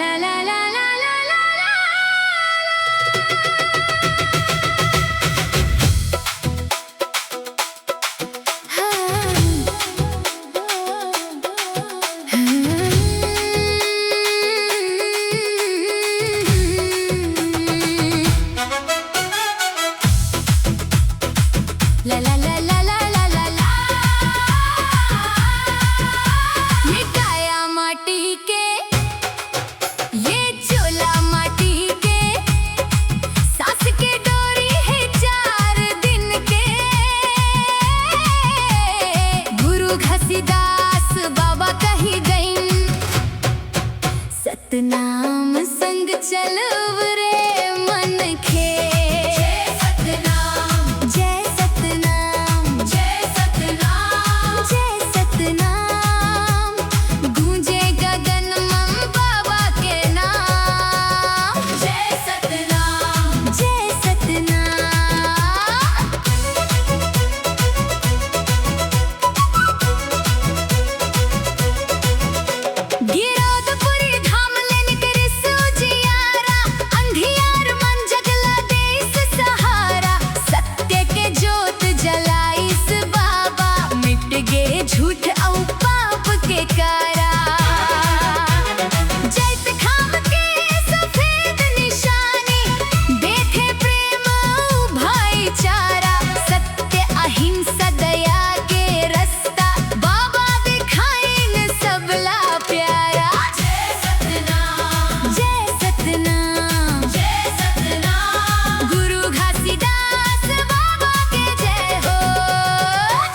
ला ला ला ला ला ला ला। ला ला ला ला ला ला ला ला। ये काया माटी के, ये चोला माटी के, सास के डोरी है 4 दिन के। गुरु घसीदास बाबा कही गईन, सतनाम संग चलव रे मन खे। झूठ औ पाप के कारा, जैसे खाम के सफेद निशानी, देखे प्रेम भाईचारा। सत्य अहिंसा दया के रास्ता, बाबा दिखाइन सबला प्यारा। जय सतनाम, जय सतनाम, जय सतनाम। गुरु घासीदास बाबा के जय हो।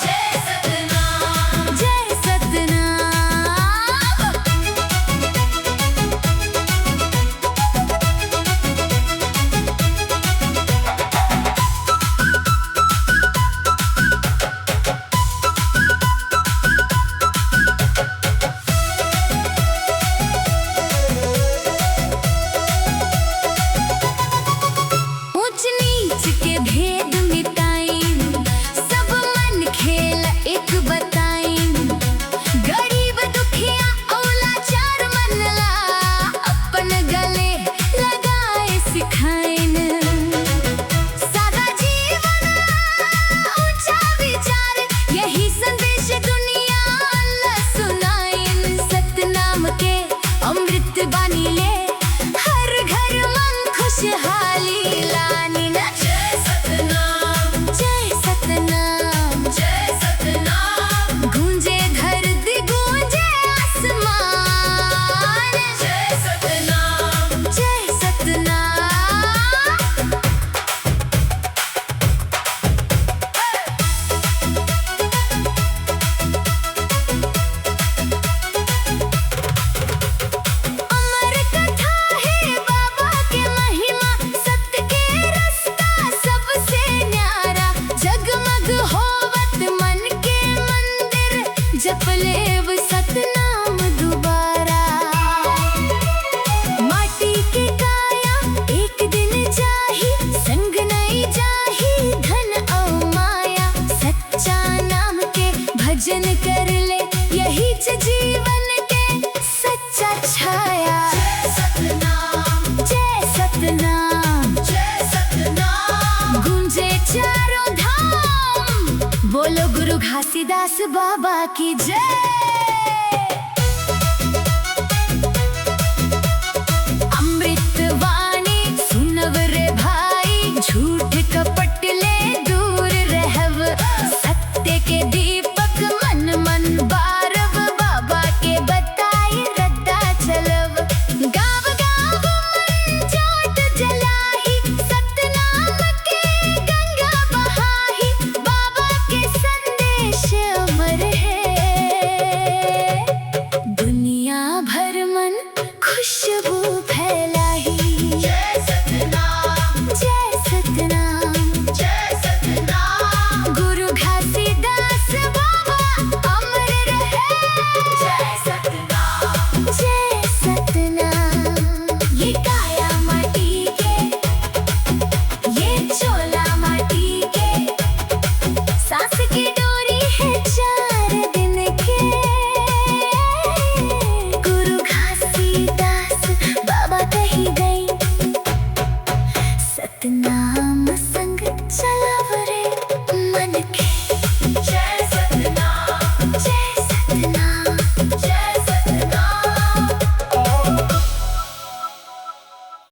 जय सतनाम, जय सतनाम। ऊंच नीच के भेद मिटाइन, सब मन खेल एक बताइन। गरीब दुखिया औलाचार मनला, अपन गले लगाए सिखाइन। सादा जीवन ऊंचा विचार, यही संदेश दुनिया ला सुनाइन। सतनाम के अमृत बानी ले, हर घर मन खुशहाली लानी न। जय सतनाम, जय सतनाम, जय सतनाम। गूंजे धरती गूंजे आसमान। जय सतनाम, जय सतनाम। अमर कथा है बाबा के महिमा, सत्य के रास्ता सबसे न्यारा। जगमग होवत मन के मंदिर, जप लेव सतनाम दोबारा। माटी के काया एक दिन जाही, संग नहीं जाही धन औ माया। सच्चा नाम के भजन कर ले, यही च जीवन के सच्चा छाया। जय सतनाम, जय सतनाम, जय सतनाम। गूंजे चारों धाम, बोलो गुरु घासीदास बाबा की जय। अमृत वाणी सुनव रे भाई, झूठ कपट ले दूर रहव। सत्य के दीपक मन मन बारव, बाबा के बताई रद्दा चलव। गाव गाव मन जोत जलाही, सतनाम के गंगा बहाही। बाबा के संदेश अमर है, दुनिया भर मन खुशबू फैल।